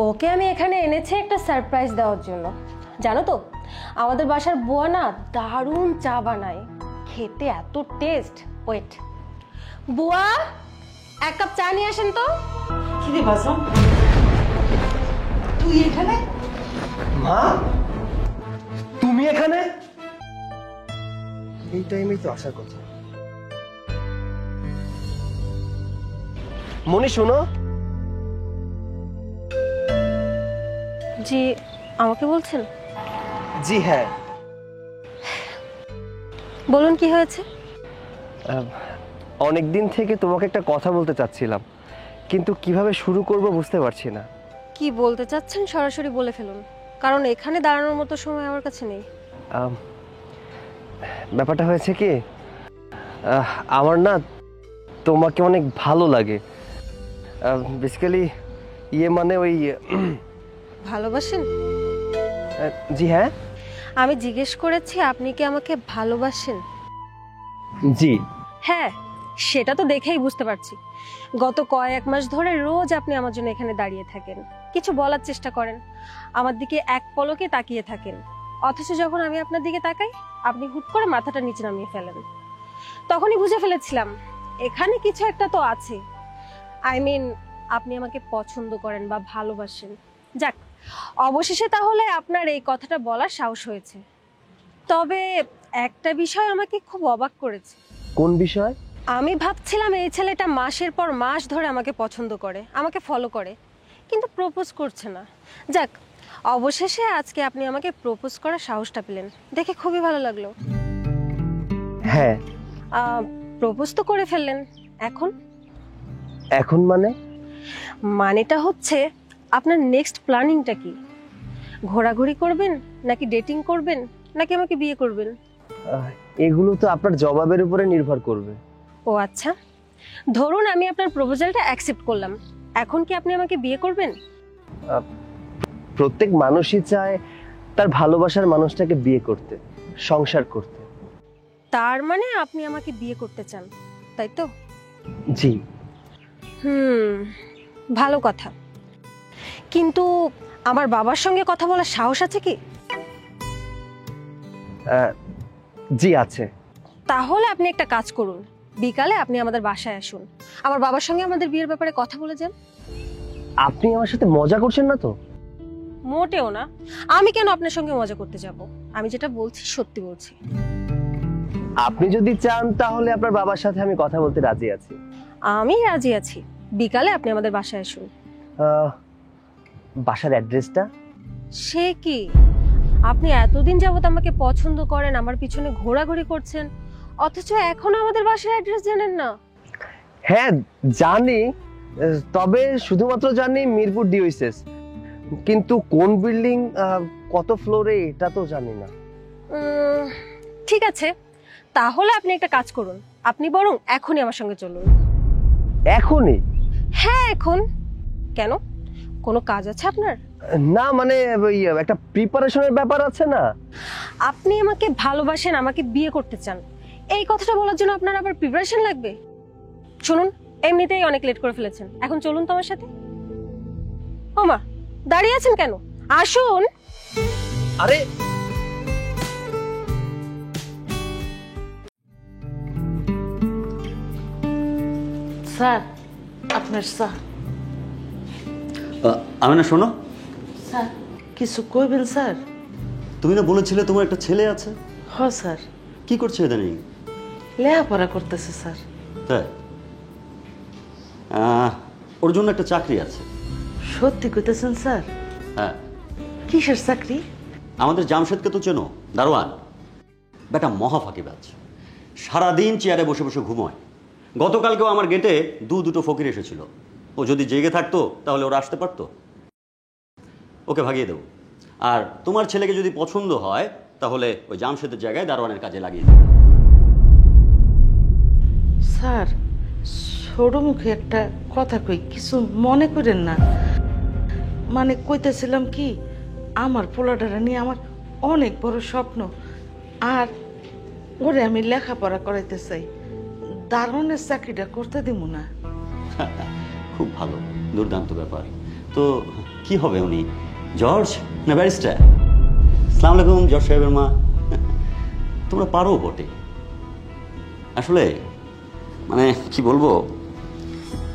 ওকে আমি এখানে এনেছি একটা সারপ্রাইজ দেওয়ার জন্য। জানো তো আমাদের বাসার বুয়া না দারুণ চা বানায়, খেতে এত টেস্ট। ওয়েট, বুয়া এক কাপ চা নিয়ে আসেন তো। কি রে বাসন, তুই এখানে? মা তুমি এখানে? এই টাইমেই তো আসার কথা। মনি শোনো। জি, আমাকে বলছেন? জি হ্যাঁ। বলুন কি হয়েছে? অনেক দিন থেকে তোমাকে একটা কথা বলতে চাচ্ছিলাম, কিন্তু কিভাবে শুরু করব বুঝতে পারছি না। কি বলতে চাচ্ছেন সরাসরি বলে ফেলুন, কারণ এখানে দাঁড়ানোর মতো সময় আমার কাছে নেই। ব্যাপারটা হয়েছে কি, আমার না তোমাকে অনেক ভালো লাগে। বেসিক্যালি মানে ওই ভালোবাসেন? জি হ্যাঁ। আমি জিজ্ঞেস করেছি আপনি কি আমাকে ভালোবাসেন? জি হ্যাঁ, সেটা তো দেখেই বুঝতে পারছি। গত কয়েক মাস ধরে রোজ আপনি আমার জন্য এখানে দাঁড়িয়ে থাকেন, কিছু বলার চেষ্টা করেন, আমার দিকে এক পলকে তাকিয়ে থাকেন, অথচ যখন আমি আপনার দিকে তাকাই আপনি হুট করে মাথাটা নিচে নামিয়ে ফেলেন। তখনই বুঝে ফেলেছিলাম এখানে কিছু একটা তো আছে। আপনি আমাকে পছন্দ করেন বা ভালোবাসেন। যাক, অবশেষে তাহলে আপনার এই কথাটা বলার সাহস হয়েছে। তবে একটা বিষয় আমাকে খুব অবাক করেছে। কোন বিষয়? আমি ভাবছিলাম এই ছেলেটা মাসের পর মাস ধরে আমাকে পছন্দ করে, আমাকে ফলো করে, কিন্তু প্রপোজ করছে না। যাক, অবশেষে আজকে আপনি আমাকে প্রপোজ করার সাহসটা পেলেন, দেখে খুবই ভালো লাগলো। হ্যাঁ। প্রপোজ তো করে ফেললেন, এখন? এখন মানেটা হচ্ছে আপনার নেক্সট প্ল্যানিংটা কি? ঘোরাঘুরি করবেন, নাকি ডেটিং করবেন, নাকি আমাকে বিয়ে করবেন? এগুলো তো আপনার জবাবের উপরে নির্ভর করবে। ও আচ্ছা, ধরুন আমি আপনার প্রপোজালটা অ্যাকসেপ্ট করলাম, এখন কি আপনি আমাকে বিয়ে করবেন? প্রত্যেক মানুষই চায় তার ভালোবাসার মানুষটাকে বিয়ে করতে, সংসার করতে। তার মানে আপনি আমাকে বিয়ে করতে চান, তাই তো? জি। ভালো কথা, কিন্তু আমার বাবার সঙ্গে কথা বলার সাহস আছে কি? জি আছে। তাহলে আপনি একটা কাজ করুন, বিকালে আপনি আমাদের বাসায় আসুন, আমার বাবার সঙ্গে আমাদের বিয়ের ব্যাপারে কথা বলে যান। আপনি আমার সাথে মজা করছেন না তো? মোটেও না। আমি কেন আপনার সঙ্গে মজা করতে যাব? আমি যেটা বলছি সত্যি বলছি। আপনি যদি চান তাহলে আপনার বাবার সাথে আমি কথা বলতে রাজি আছি। আমি রাজি আছি, বিকালে আপনি আমাদের বাসায় আসুন। বাসার অ্যাড্রেসটা? সে কি, আপনি এতদিন যাবত আমাকে পছন্দ করেন, আমার পিছনে ঘোরাঘুরি করছেন, অথচ এখনো আমাদের বাসার অ্যাড্রেস জানেন না? হ্যাঁ জানি, তবে শুধুমাত্র জানি মিরপুর ডিওএসএস, কিন্তু কোন বিল্ডিং, কত ফ্লোরে এটা তো জানি না। ঠিক আছে, তাহলে আপনি একটা কাজ করুন, আপনি বরং এখনই আমার সঙ্গে চলুন। এখনই? হ্যাঁ এখন। কেন, কোনো কাজ আছে আপনার? না ওই একটা প্রিপারেশনের ব্যাপার আছে না। আপনি আমাকে ভালোবাসেন, আমাকে বিয়ে করতে চান, এই কথাটা বলার জন্য আপনার আবার প্রিপারেশন লাগবে? শুনুন, এমনিতেই অনেক লেট করে ফেলেছেন, এখন চলুন তো আমার সাথে। ওমা, দাঁড়িয়ে আছেন কেন, আসুন। আরে স্যার, আপনার স্যার। আমি না, শোনো। স্যার কিছু কইবেন স্যার? তুমি না বলেছিলে তোমার একটা ছেলে আছে? হ স্যার। কি করছে ইদানিং? লেখাপড়া করতেছে স্যার। তাই? ওর জন্য একটা চাকরি আছে। সত্যি কইতেছেন স্যার? হ্যাঁ। কিসের চাকরি? আমাদের জামশেদকে তো চেনো, দারোয়ান। বেটা মহা ফাঁকিবাজ, সারাদিন চেয়ারে বসে বসে ঘুমোয়। গতকালকেও আমার গেটে দুটো ফকির এসেছিল। ও যদি জেগে থাকতো তাহলে ওরা আসতে পারতো। ওকে ভাগিয়ে দেবো। আর তোমার ছেলেকে যদি পছন্দ হয় তাহলে ওই জামশেদের জায়গায় দারোয়ানের কাজে লাগিয়ে দেবো। স্যার, ছোট মুখে একটা কথা কই, কিছু মনে করেন না। মানে কইতেছিলাম কি, আমার পোলাডারা নিয়ে আমার অনেক বড় স্বপ্ন, আর ওরে আমি লেখাপড়া করাইতে চাই। দারোয়ানের চাকরিটা করতে দিব না। খুব ভালো, দুর্দান্ত ব্যাপার। তো কি হবে উনি, জর্জ না ব্যারিস্টার? আসসালামু আলাইকুম জর্জ সাহেবের মা। তোমরা পারো বটে, আসলে মানে কি বলবো,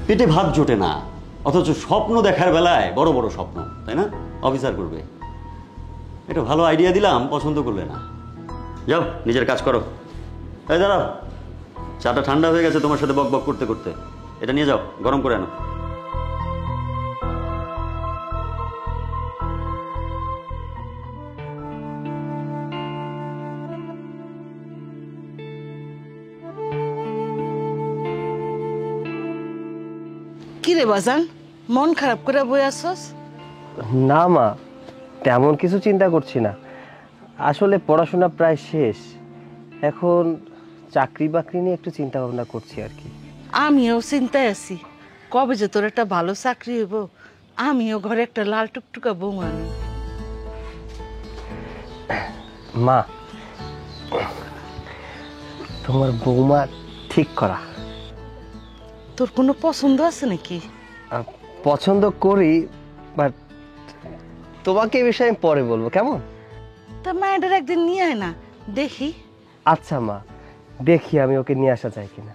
পেটে ভাত জোটে না, অথচ স্বপ্ন দেখার বেলায় বড় বড় স্বপ্ন, তাই না? অফিসার করবে, এটা ভালো আইডিয়া দিলাম, পছন্দ করলে না। যাও নিজের কাজ করো। এই দাঁড়াও, চাটা ঠান্ডা হয়ে গেছে তোমার সাথে বক বক করতে করতে, এটা নিয়ে যাও, গরম করে আনো। কি রে বাজান, মন খারাপ করে বই আসছস? না মা, তেমন কিছু চিন্তা করছি না। আসলে পড়াশোনা প্রায় শেষ, এখন চাকরি বাকরি নিয়ে একটু চিন্তা ভাবনা করছি আর কি। আমিও চিন্তায় আছি, কবে যে তোর একটা ভালো চাকরি হইব, আমিও ঘরে একটা লাল টুকটুকা বউ আনি। মা, তোমার বৌমা ঠিক করা। তোর কোনো পছন্দ আছে নাকি? পছন্দ করি, বাট তোমাকে এই বিষয়ে আমি পরে বলবো, কেমন? তা মায়ের একদিন নিয়ে আয় না, দেখি। আচ্ছা মা, দেখি আমি ওকে নিয়ে আসা যায় কিনা।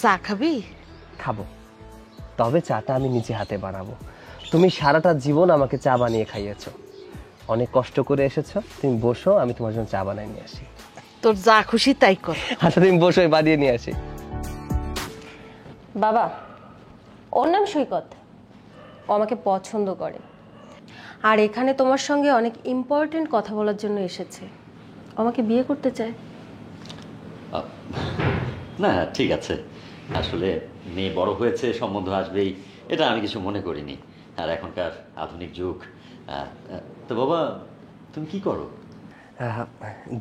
চা খাবি? খাবো, তবে চাটা আমি নিজে হাতে বানাবো। তুমি সারাটা জীবন আমাকে চা বানিয়ে খাইয়েছো, অনেক কষ্ট করে এসেছো। তুমি বসো, আমি তোমার জন্য চা বানিয়ে নিয়ে আসি। তোর যা খুশি তাই কর। আচ্ছা তুমি বসো, বানিয়ে নিয়ে আসি। বাবা, ওর নাম সৈকত, ও আমাকে পছন্দ করে, আর এখানে তোমার সঙ্গে অনেক ইম্পর্টেন্ট কথা বলার জন্য এসেছে। ও আমাকে বিয়ে করতে চায়। না ঠিক আছে, আসলে মেয়ে বড় হয়েছে, সম্বন্ধ আসবেই, এটা আমি কিছু মনে করিনি। আর এখনকার আধুনিক যুগ। তো বাবা, তুমি কি করো?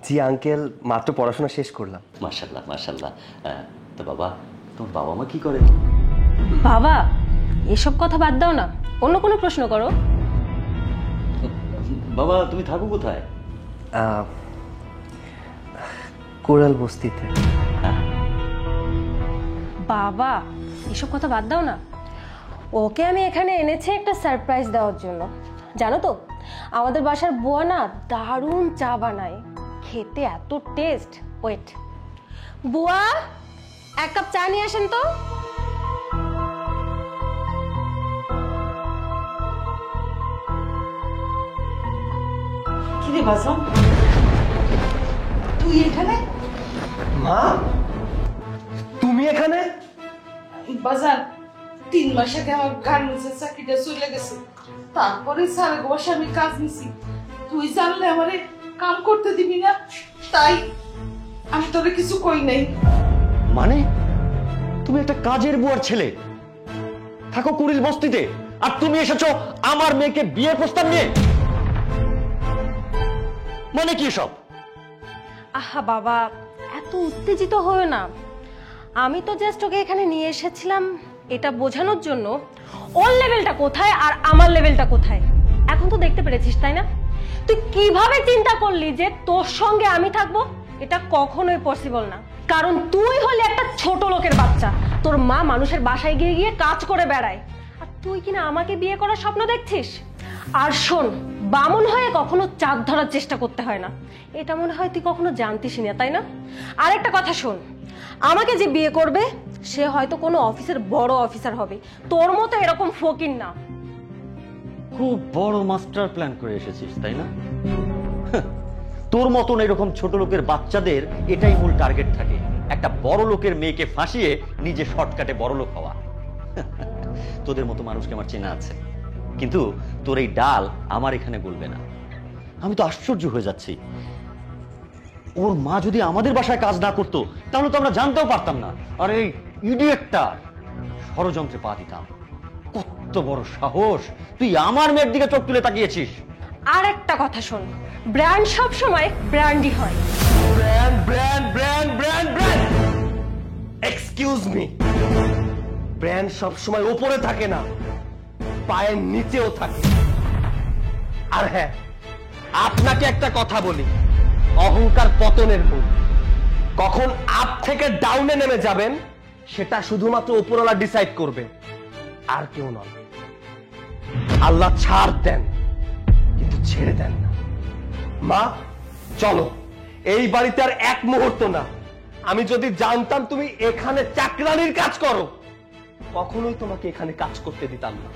জি আঙ্কেল, মাত্র পড়াশোনা শেষ করলাম। মাশাল্লাহ মাশাল্লাহ। তো বাবা, তোমার বাবা মা কি করে? বাবা, এসব কথা বাদ দাও না, অন্য কোনো প্রশ্ন করো। বাবা তুমি থাকো কোথায়? কোরাল বস্তিতে। বাবা, এসব কথা বাদ দাও না। ওকে আমি এখানে এনেছি একটা সারপ্রাইজ দেওয়ার জন্য। জানো তো, আমাদের বাসার বুয়া না দারুণ চা বানায়, খেতে এত টেস্ট। ওয়েট, বুয়া, এক কাপ চা নিয়ে আসেন তো। কি রে বাজান, তুই এখানে? মা, তুমি এখানে? বাজার 3 মাস আগে আমার গার্মেন্টসের চাকরিটা চলে গেছে, তারপরে সারা বসে আমি কাজ নিছি। তুই জানলে আমারে কাম করতে দিবি না, তাই আমি তোরে কিছু কই নাই। মানে তুমি একটা কাজের বুয়ার ছেলে, থাকো কুড়িল বস্তিতে, আর তুমি এসেছো আমার মেয়েকে বিয়ের প্রস্তাব নিয়ে? মানে কি সব? আহা বাবা, এত উত্তেজিত হও না। আমি তো জাস্ট ওকে এখানে নিয়ে এসেছিলাম এটা বোঝানোর জন্য ওর লেভেলটা কোথায় আর আমার লেভেলটা কোথায়। এখন তো দেখতে পেরেছিস, তাই না? তুই কিভাবে চিন্তা করলি যে তোর সঙ্গে আমি থাকবো? এটা কখনোই পসিবল না, কারণ তুই হলি একটা ছোট লোকের বাচ্চা। তোর মা মানুষের বাসায় গিয়ে গিয়ে কাজ করে বেড়ায়, আর তুই কিনা আমাকে বিয়ে করার স্বপ্ন দেখছিস। আর শোন, বামুন হয়ে কখনো চাঁদ ধরার চেষ্টা করতে হয় না, এটা মনে হয় তুই কখনো জানতিসই না, তাই না? আরেকটা কথা শোন, আমাকে যে বিয়ে করবে সে হয়তো কোনো অফিসের বড় অফিসার হবে, তোর মতো এরকম ফকির না। খুব বড় মাস্টার প্ল্যান করে এসেছিস, তাই না? তোর মতন এরকম ছোট লোকের বাচ্চাদের এটাই মূল টার্গেট থাকে, একটা বড় লোকের মেয়েকে ফাঁসিয়ে নিজে শর্টকাটে বড় লোক হওয়া। তোদের মতো মানুষকে আমার চেনা আছে, কিন্তু তোর এই ডাল আমার এখানে গলবে না। আমি তো আশ্চর্য হয়ে যাচ্ছি, ওর মা যদি আমাদের বাসায় কাজ না করতো তাহলে তো আমরা জানতেও পারতাম না, আর এই ইডিয়েটটা ষড়যন্ত্রে পা দিতাম। কত বড় সাহস, তুই আমার মেয়ের দিকে চোখ তুলে তাকিয়েছিস। আর একটা কথা শোন, ব্র্যান্ড সব সময় ব্র্যান্ডই হয়। Brand brand brand brand brand, excuse me, brand সব সময় উপরে থাকে না, পায়ের নিচেও থাকে। আর হ্যাঁ, আপনাকে একটা কথা বলি, অহংকার পতনের মূল। কখন আপ থেকে ডাউনে নেমে যাবেন সেটা শুধুমাত্র উপরওয়ালা ডিসাইড করবে, আর কেউ নয়। আল্লাহ ছাড় দেন কিন্তু ছেড়ে দেন না। মা চলো, এই বাড়িতে আর এক মুহূর্ত না। আমি যদি জানতাম তুমি এখানে চাকরানির কাজ করো, কখনোই তোমাকে এখানে কাজ করতে দিতাম না।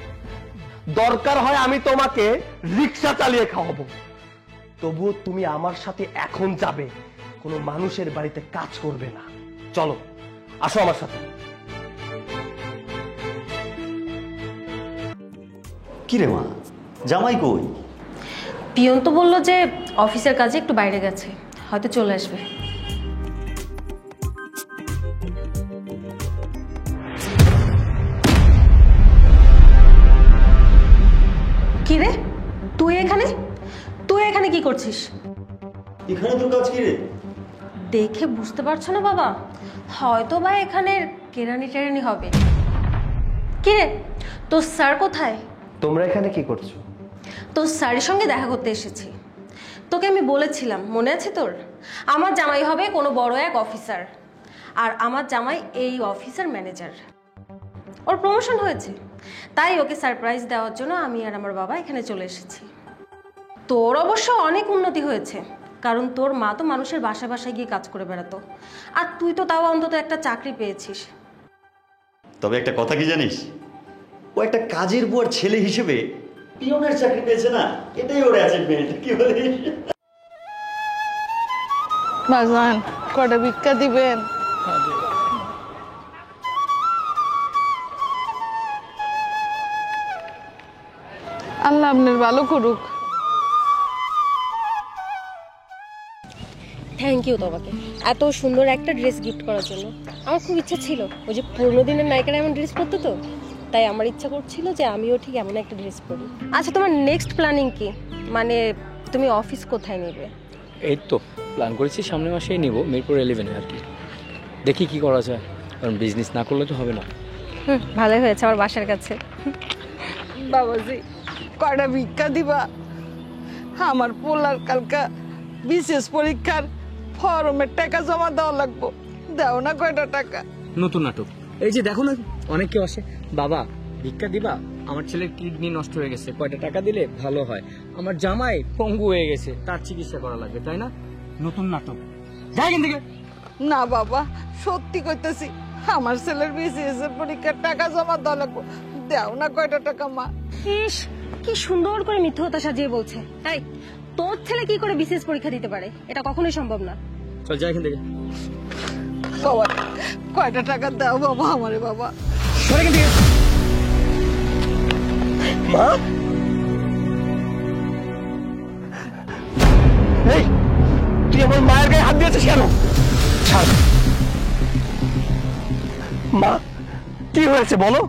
দরকার হয় আমি তোমাকে রিক্সা চালিয়ে খাওয়াবো, তবুও তুমি আমার সাথে এখন যাবে, কোনো মানুষের বাড়িতে কাজ করবে না। চলো, আসো আমার সাথে। কি রে মা, জামাই কই? পিয়ন তো বললো যে অফিসের কাজে একটু বাইরে গেছে, হয়তো চলে আসবে। কি রে, তুই এখানে কি করছিস? এখানে তোর কাজ কি রে? দেখে বুঝতে পারছো না বাবা? হয়তো বা এখানে কেরানি টেরানি হবে। কি রে, তোর স্যার কোথায়? তোমরা এখানে কি করছো? তোর স্যারের সঙ্গে দেখা করতে এসেছি। তোকে আমি বলেছিলাম, মনে আছে তোর? আমার জামাই হবে কোনো বড় এক অফিসার, আর আমার জামাই এই অফিসার ম্যানেজার। ওর প্রমোশন হয়েছে, তাই ওকে সারপ্রাইজ দেওয়ার জন্য আমি আর আমার বাবা এখানে চলে এসেছি। তোর অবশ্য অনেক উন্নতি হয়েছে, কারণ তোর মা তো মানুষের বাসায় বাসায় গিয়ে কাজ করে বেড়াতো, আর তুই তো তাও অন্তত একটা চাকরি পেয়েছিস। তবে একটা কথা কি জানিস, ও একটা কাজের বুয়ার ছেলে হিসেবে পিয়নের চাকরি পেয়েছে না, এটাই ওর অ্যাচিভমেন্ট। কি বলিস? বাজান কটা ভিক্ষা দিবেন? আল্লাহ আপনার ভালো করুক। থ্যাংক ইউ তোমাকে এত সুন্দর একটা ড্রেস গিফট করার জন্য। আমার খুব ইচ্ছা ছিল, ওই যে পুরোনো দিনের নায়িকারা এমন ড্রেস পরতো, তো তাই আমার ইচ্ছা করছিল যে আমিও ঠিক এমন একটা ড্রেস পরি। আচ্ছা, তোমার নেক্সট প্ল্যানিং কি? মানে তুমি অফিস কোথায় নেবে? এই তো প্ল্যান করেছি সামনের মাসেই নিব, মিরপুর 11-এ আর কি। দেখি কি করা যায়, কারণ বিজনেস না করলে তো হবে না। ভালোই হয়েছে, আমার বাসার কাছে। বাবাজি কয়টা ভিক্ষা দিবা? আমার পোলার কালকা বিশেষ পরীক্ষার ফর্মের টাকা জমা দেওয়া লাগবো, দাও না কয়টা টাকা? নতুন নাটক, এই যে দেখো না অনেকে আসে, বাবা ভিক্ষা দিবা, আমার ছেলের কিডনি নষ্ট হয়ে গেছে, কয়টা টাকা দিলে ভালো হয়, আমার জামাই পঙ্গু হয়ে গেছে, তার চিকিৎসা করা লাগবে, তাই না? নতুন নাটক, যাই এখান থেকে। না বাবা, সত্যি কইতেছি, আমার ছেলের বিসিএস এর পরীক্ষার টাকা জমা দেওয়া লাগবো, দাও না কয়টা টাকা মা? ইস, কি সুন্দর করে মিথ্যা সাজিয়ে বলছে। এই, তোর ছেলে কি করে বিশেষ পরীক্ষা দিতে পারে? এটা কখনোই সম্ভব না। চল যাই এখান থেকে। বাবা কয়টা টাকা দাও বাবা আমারে বাবা। সরে এখান থেকে। মা, এই তুই আমার মায়ের গায়ে হাত দিয়েছিস কেন? ছাড়। মা, কি হয়েছে বলো?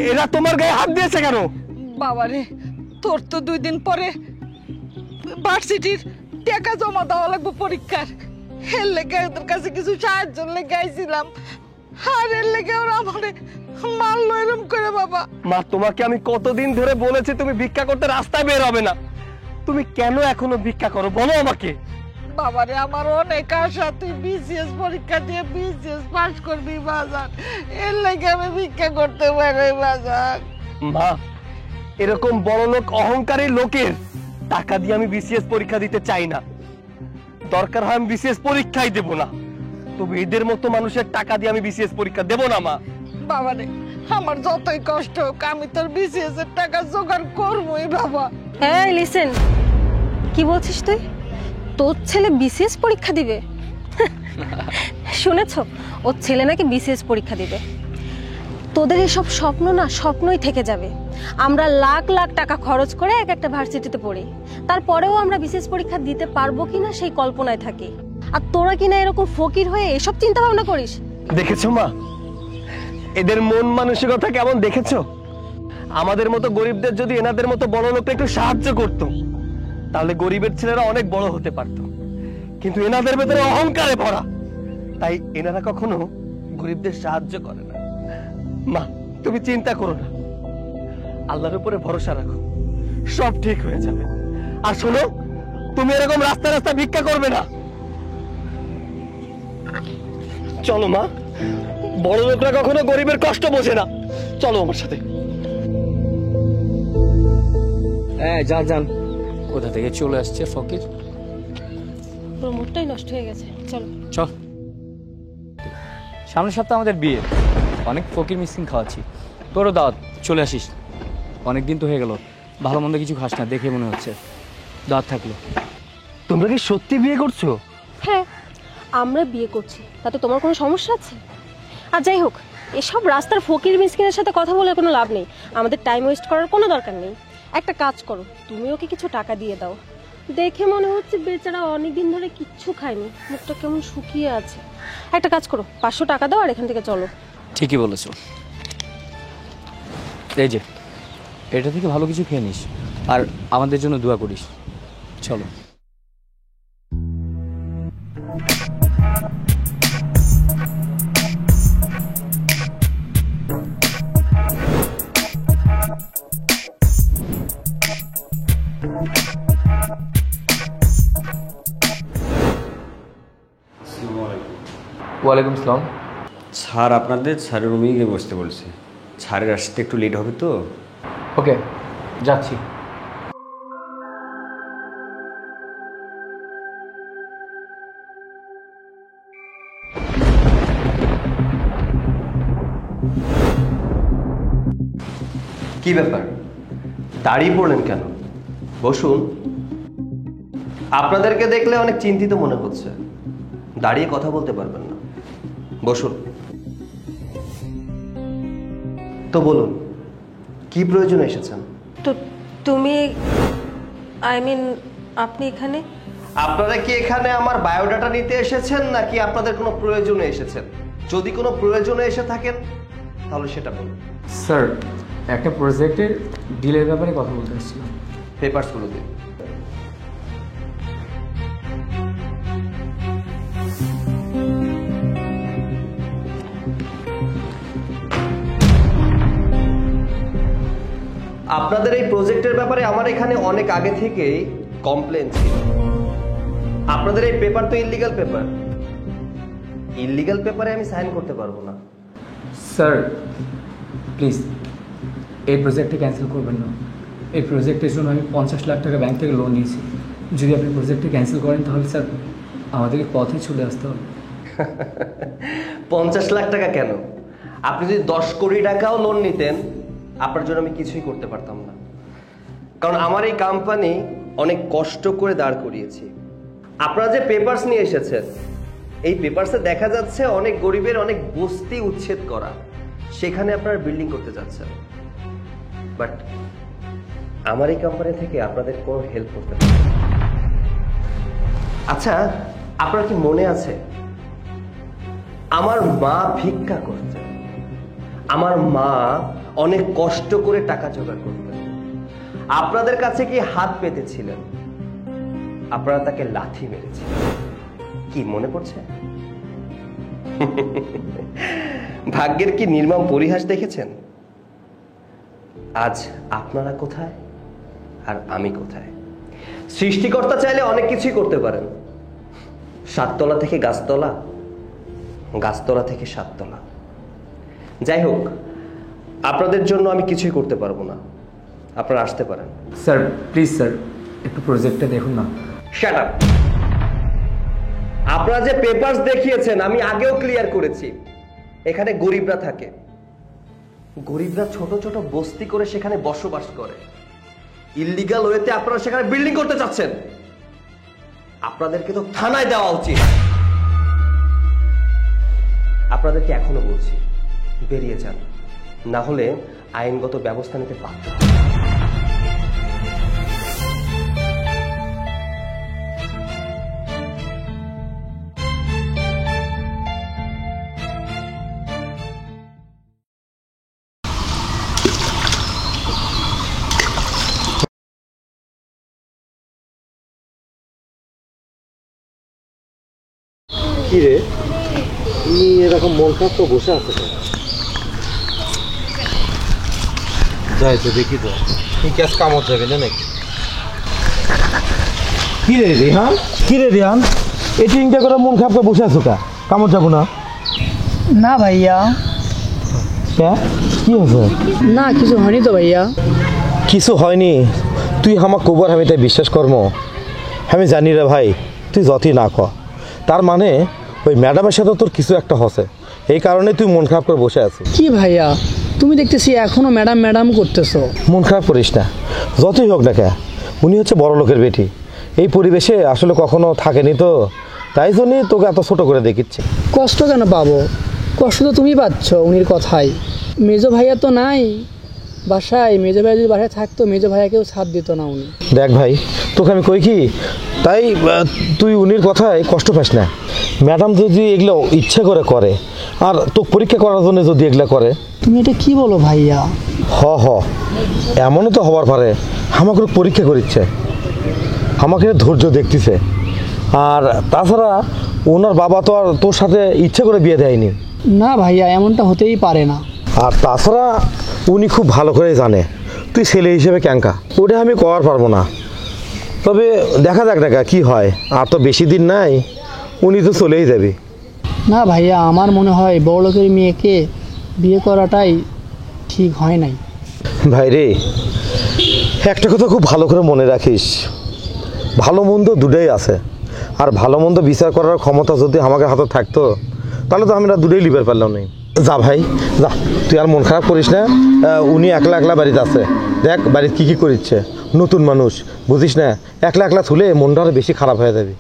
এরা তোমার গায়ে হাত দিয়েছে কেন? বাবারে, তোর তো 2 দিন পরে ভার্সিটির টাকা জমা দেওয়া লাগবে পরীক্ষার, এর লেগে ওদের কাছে কিছু সাহায্য লেগে আইছিলাম, আর এর লেগে ওরা আমারে মারলো এরম করে বাবা। মা, তোমাকে আমি কতদিন ধরে বলেছি তুমি ভিক্ষা করতে রাস্তায় বের হবে না, তুমি কেন এখনো ভিক্ষা করো বলো আমাকে? বাবারে, আমার অনেক আশা তুই বিসিএস পরীক্ষা দিয়ে বিসিএস পাস করবি বাজার, এর লেগে আমি ভিক্ষা করতে পারি বাজার। মা, এরকম বড়লোক অহংকারী লোকের টাকা দিয়ে আমি বিসিএস পরীক্ষা দিতে চাই না। দরকার হয় আমি বিসিএস পরীক্ষাই দেব না, তবে এদের মতো মানুষের টাকা দিয়ে আমি বিসিএস পরীক্ষা দেব না। মা বাবারে, আমার যতই কষ্ট হোক আমি তোর বিসিএস এর টাকা জোগাড় করবোই বাবা। এই লিসেন, কি বলছিস তুই? তোর ছেলে বিসিএস পরীক্ষা দিবে? শুনেছ, ওর ছেলে নাকি বিসিএস পরীক্ষা দিবে। তোদের এসব স্বপ্ন না স্বপ্নই থেকে যাবে। আমরা লাখ লাখ টাকা খরচ করে এক একটা ভার্সিটিতে পড়ি, তারপরেও আমরা বিসিএস পরীক্ষা দিতে পারবো কিনা সেই কল্পনায় থাকি। আর তোরা কিনা এরকম ফকির হয়ে এসব চিন্তা ভাবনা করিস। দেখেছো মা, এদের মন মানসিকতা কেমন দেখেছো? আমাদের মতো গরিবদের যদি এনাদের মতো বড় লোকটা একটু সাহায্য করত, তাহলে গরিবের ছেলেরা অনেক বড় হতে পারত। কিন্তু এনাদের ভেতরে অহংকারে ভরা, তাই এনারা কখনো গরিবদের সাহায্য করে না। মা, তুমি চিন্তা করো না, আল্লাহর উপরে ভরসা রাখো, সব ঠিক হয়ে যাবে। আর শোনো, তুমি এরকম রাস্তা রাস্তা ভিক্ষা করবে না। চলো মা, বড় লোকরা কখনো গরিবের কষ্ট বোঝে না, চলো আমার সাথে। হ্যাঁ যান কোথা থেকে চলে আসছে ফকির। পুরো মুডটাই নষ্ট হয়ে গেছে, চলো। চল, সামনের সপ্তাহে আমাদের বিয়ে, অনেক ফকির মিসকিন খাওয়াচ্ছি, তোরও দাওয়াত, চলে আসিস। অনেকদিন তো হয়ে গেল, ভালো মন্দ কিছু খাস না দেখে মনে হচ্ছে, দাওয়াত থাকলো। তোমরা কি সত্যি বিয়ে করছো? হ্যাঁ, আমরা বিয়ে করছি, তাতে তোমার কোনো সমস্যা আছে? আর যাই হোক, এসব রাস্তার ফকির মিসকিনের সাথে কথা বলে কোনো লাভ নেই, আমাদের টাইম ওয়েস্ট করার কোনো দরকার নেই। একটা কাজ করো, তুমি ওকে কিছু টাকা দিয়ে দাও। দেখে মনে হচ্ছে বেচারা অনেকদিন ধরে কিচ্ছু খায়নি, মুখটা কেমন শুকিয়ে আছে। একটা কাজ করো, 500 টাকা দাও আর এখান থেকে চলো। ঠিকই বলেছো, এই যে এটা থেকে ভালো কিছু খেয়ে নিস আর আমাদের জন্য দোয়া করিস। চলো। ওয়ালাইকুম আসসালাম। স্যার আপনাদের স্যারের রুমেই গিয়ে বসতে বলছে, স্যারের আসতে একটু লেট হবে তো। ওকে, যাচ্ছি। কি ব্যাপার, দাঁড়িয়ে পড়লেন কেন? বসুন। আপনাদেরকে দেখলে অনেক চিন্তিত মনে হচ্ছে, দাঁড়িয়ে কথা বলতে পারবেন না, বসুন। তো বলুন, কি প্রয়োজনে এসেছেন? তো তুমি, আপনি এখানে? আপনারা কি এখানে আমার বায়োডাটা নিতে এসেছেন নাকি আপনাদের কোনো প্রয়োজনে এসেছেন? যদি কোনো প্রয়োজনে এসে থাকেন তাহলে সেটা বলুন। স্যার, একটা প্রজেক্টের ডিলের ব্যাপারে কথা বলতে এসেছিলাম। পেপারসগুলো দিন। আপনাদের এই প্রজেক্টের ব্যাপারে আমার এখানে অনেক আগে থেকেই কমপ্লেন ছিল। আপনাদের এই পেপার তো ইললিগাল পেপার, ইললিগাল পেপারে আমি সাইন করতে পারবো না। স্যার প্লিজ এই প্রজেক্টটা ক্যান্সেল করবেন না। এই প্রজেক্টের জন্য আমি 50 লাখ টাকা ব্যাংক থেকে লোন নিয়েছি। যদি আপনি প্রজেক্টটা ক্যান্সেল করেন তাহলে স্যার আমাদেরকে পথে চলে আসতে হবে। 50 লাখ টাকা কেন? আপনি যদি 10 কোটি টাকাও লোন নিতেন আপনার জন্য আমি কিছুই করতে পারতাম না, কারণ আমার এই কোম্পানি অনেক কষ্ট করে দাঁড় করিয়েছি। আপনারা যে পেপারস নিয়ে এসেছেন, এই পেপারসে দেখা যাচ্ছে অনেক গরিবের অনেক বস্তি উচ্ছেদ করা, সেখানে আপনারা বিল্ডিং করতে যাচ্ছেন। বাট আমার এই কোম্পানি থেকে আপনাদের কোনো হেল্প করতে পারবে না। আচ্ছা, আপনার কি মনে আছে আমার মা ভিক্ষা করতেন? আমার মা অনেক কষ্ট করে টাকা জোগাড় করতেন। আপনাদের কাছে কি হাত পেতেছিলেন, আপনারা তাকে লাথি মেরেছিলেন, কি মনে পড়ছে? ভাগ্যের কি নির্মম পরিহাস দেখেছেন? আজ আপনারা কোথায় আর আমি কোথায়? সৃষ্টিকর্তা চাইলে অনেক কিছুই করতে পারেন। 7 তলা থেকে গাছতলা, গাছতলা থেকে 7 তলা। যাই হোক, আপনাদের জন্য আমি কিছুই করতে পারবো না, আপনারা আসতে পারেন। স্যার প্লিজ স্যার একটু প্রজেক্টটা দেখুন না। Shut up. আপনারা যে পেপারস দেখিয়েছেন আমি আগেও ক্লিয়ার করেছি, এখানে গরিবরা থাকে, গরিবরা ছোট ছোট বস্তি করে সেখানে বসবাস করে। ইললিগাল ওয়েতে আপনারা সেখানে বিল্ডিং করতে চাচ্ছেন, আপনাদেরকে তো থানায় দেওয়া উচিত। আপনাদেরকে এখনো বলছি, বেরিয়ে যান, না হলে আইনগত ব্যবস্থা নিতে বাধ্য। কি রে, তুমি এরকম মন খারাপ তো বসে আছে তো? যাই তো দেখি তো, তুই ক্যাশ কামত যাবে না নাকি? কি রে রেহান, কি রে রেহান, এই চিন্তা করে মন খারাপ করে বসে আছো কা? কামত যাবো না? না ভাইয়া। কি হয়েছে? না কিছু হয়নি তো ভাইয়া। কিছু হয়নি? তুই আমার কবর আমি তাই বিশ্বাস কর্ম আমি জানি রে ভাই, তুই যতই না ক তার মানে ওই ম্যাডামের সাথে তোর কিছু একটা হসে, এই কারণে তুই মন খারাপ করে বসে আছিস। কি ভাইয়া, তুমি দেখতেছি এখনো ম্যাডাম ম্যাডাম করতেছো। মন খারাপ করিস না, যতই হোক না কে, উনি হচ্ছে বড় লোকের বেটি, এই পরিবেশে আসলে কখনো থাকেনি তো, তাই জন্যই তোকে এত ছোট করে দেখিচ্ছে। কষ্ট কেন পাবো, কষ্ট তো তুমি পাচ্ছ উনির কথাই। মেজো ভাইয়া তো নাই বাসায়, মেজো ভাইয়া যদি বাসায় থাকতো মেজো ভাইয়াকেও ছাড় দিত না উনি। দেখ ভাই, তোকে আমি কই কি, তাই তুই উনির কথায় কষ্ট পাস না। ম্যাডাম যদি এগুলো ইচ্ছে করে করে আর তো পরীক্ষা করার জন্য যদি এগুলো করে। তুমি এটা কি বলো ভাইয়া? হ এমনও তো হবার পারে আমাকে পরীক্ষা করিচ্ছে, আমাকে ধৈর্য দেখতেছে। আর তাছাড়া ওনার বাবা তো আর তোর সাথে ইচ্ছে করে বিয়ে দেয়নি। না ভাইয়া, এমনটা হতেই পারে না। আর তাছাড়া উনি খুব ভালো করে জানে তুই ছেলে হিসেবে ক্যাঙ্কা, ওটা আমি করার পারবো না। তবে দেখা যাক না কি হয়, আর তো বেশি দিন নাই, উনি তো চলেই যাবে। না ভাইয়া, আমার মনে হয় বড় লোকের মেয়েকে বিয়ে করাটাই ঠিক হয় নাই। ভাই রে, একটা কথা খুব ভালো করে মনে রাখিস, ভালো মন্দ দুটোই আছে, আর ভালো মন্দ বিচার করার ক্ষমতা যদি আমাকে হাতে থাকতো তাহলে তো আমরা দুটোই লিবার পারলাম না। যা ভাই যা, তুই আর মন খারাপ করিস না। উনি একলা একলা বাড়িতে আছে, দেখ বাড়িতে কী করিচ্ছে, নতুন মানুষ বুঝিস না, একলা একলা থুলে মনটা আরও বেশি খারাপ হয়ে যাবে।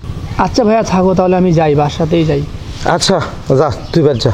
আচ্ছা ভাইয়া থাকো তাহলে, আমি যাই, বাসাতেই যাই। আচ্ছা যা, তুই বাদ যা।